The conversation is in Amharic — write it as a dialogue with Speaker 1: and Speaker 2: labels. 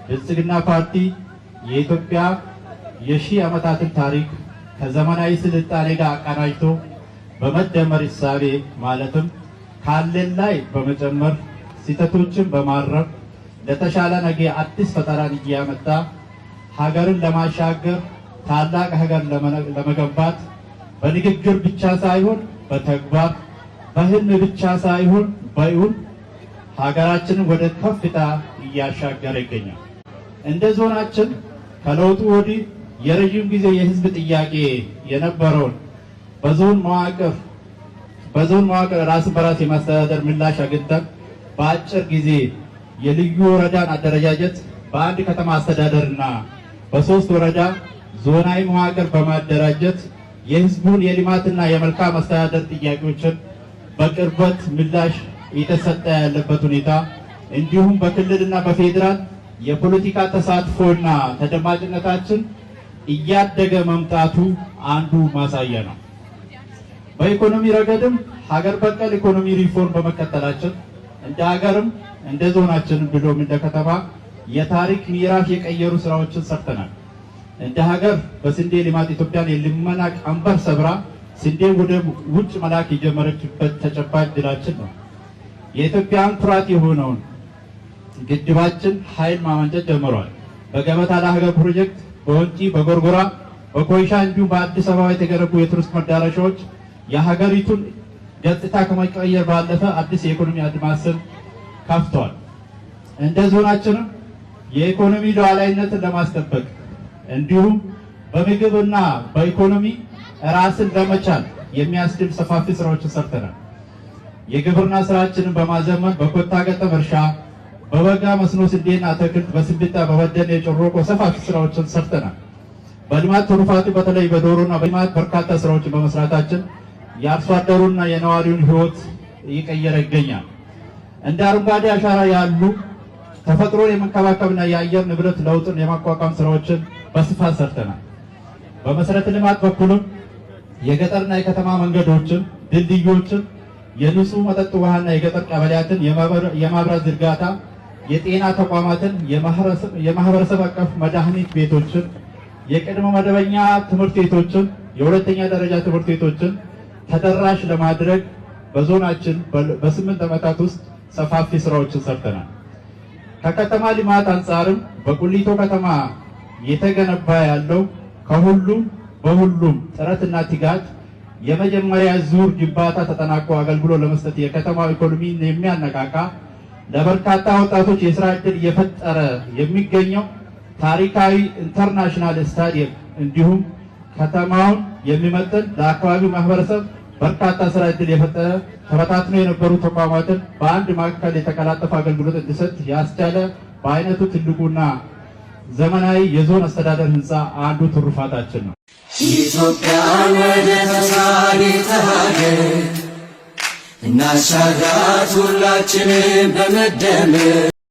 Speaker 1: ብልጽግና ፓርቲ የኢትዮጵያ የሺህ ዓመታትን ታሪክ ከዘመናዊ ስልጣኔ ጋር አቀናጅቶ በመደመር እሳቤ ማለትም ካለን ላይ በመጨመር ስህተቶችን በማረም ለተሻለ ነገ አዲስ ፈጠራን እያመጣ ሀገርን ለማሻገር ታላቅ ሀገር ለመገንባት በንግግር ብቻ ሳይሆን በተግባር በህልም ብቻ ሳይሆን በእውን ሀገራችንን ወደ ከፍታ እያሻገረ ይገኛል። እንደ ዞናችን ከለውጡ ወዲህ የረጅም ጊዜ የህዝብ ጥያቄ የነበረውን በዞን መዋቅር ራስን በራስ የማስተዳደር ምላሽ አግኝተን በአጭር ጊዜ የልዩ ወረዳን አደረጃጀት በአንድ ከተማ አስተዳደርና በ3 ወረዳ ዞናዊ መዋቅር በማደራጀት የህዝቡን የልማትና የመልካም አስተዳደር ጥያቄዎችን በቅርበት ምላሽ እየተሰጠ ያለበት ሁኔታ እንዲሁም በክልልና በፌዴራል የፖለቲካ ተሳትፎና ተደማጭነታችን እያደገ መምጣቱ አንዱ ማሳያ ነው። በኢኮኖሚ ረገድም ሀገር በቀል ኢኮኖሚ ሪፎርም በመከተላችን እንደ ሀገርም እንደ ዞናችን ብሎም እንደ ከተማ የታሪክ ምዕራፍ የቀየሩ ስራዎችን ሰርተናል። እንደ ሀገር በስንዴ ልማት ኢትዮጵያን የልመና ቀንበር ሰብራ ስንዴ ወደ ውጭ መላክ የጀመረችበት ተጨባጭ ድላችን ነው። የኢትዮጵያን ኩራት የሆነውን ግድባችን ኃይል ማመንጨት ጀምሯል። በገበታ ለሀገር ፕሮጀክት በወንጪ፣ በጎርጎራ፣ በኮይሻ እንዲሁም በአዲስ አበባ የተገነቡ የቱሪስት መዳረሻዎች የሀገሪቱን ገጽታ ከመቀየር ባለፈ አዲስ የኢኮኖሚ አድማስን ከፍተዋል። እንደ ዞናችንም የኢኮኖሚ ሉዓላዊነትን ለማስጠበቅ እንዲሁም በምግብና በኢኮኖሚ ራስን ለመቻል የሚያስችል ሰፋፊ ስራዎችን ሰርተናል። የግብርና ስራችንን በማዘመን በኮታ ገጠም እርሻ፣ በበጋ መስኖ ስንዴና አትክልት፣ በስንብታ በበደን የጮሮቆ ሰፋፊ ስራዎችን ሰርተናል። በልማት ትሩፋቱ በተለይ በዶሮና በልማት በርካታ ስራዎችን በመስራታችን የአርሶ አደሩና የነዋሪውን ህይወት እየቀየረ ይገኛል። እንደ አረንጓዴ አሻራ ያሉ ተፈጥሮን የመንከባከብና የአየር ንብረት ለውጥን የማቋቋም ስራዎችን በስፋት ሰርተናል። በመሰረተ ልማት በኩልም የገጠርና የከተማ መንገዶችን፣ ድልድዮችን፣ የንጹህ መጠጥ ውሃና የገጠር ቀበሌያትን የማብራት ዝርጋታ፣ የጤና ተቋማትን፣ የማህበረሰብ አቀፍ መድኃኒት ቤቶችን፣ የቅድመ መደበኛ ትምህርት ቤቶችን፣ የሁለተኛ ደረጃ ትምህርት ቤቶችን ተደራሽ ለማድረግ በዞናችን በ8 ዓመታት ውስጥ ሰፋፊ ስራዎችን ሰርተናል። ከከተማ ልማት አንጻርም በቁሊቶ ከተማ የተገነባ ያለው በሁሉም ጥረትና ትጋት የመጀመሪያ ዙር ግንባታ ተጠናቆ አገልግሎት ለመስጠት የከተማው ኢኮኖሚን የሚያነቃቃ ለበርካታ ወጣቶች የስራ ዕድል እየፈጠረ የሚገኘው ታሪካዊ ኢንተርናሽናል ስታዲየም እንዲሁም ከተማውን የሚመጥን ለአካባቢው ማህበረሰብ በርካታ ስራ ዕድል የፈጠረ ተበታትነው የነበሩ ተቋማትን በአንድ ማዕከል የተቀላጠፈ አገልግሎት እንዲሰጥ ያስቻለ በአይነቱ ትልቁና ዘመናዊ የዞን አስተዳደር ህንፃ አንዱ ትሩፋታችን ነው።
Speaker 2: ኢትዮጵያን ወደ ተስፋ ሀገር እናሻግራት ሁላችንም በመደመር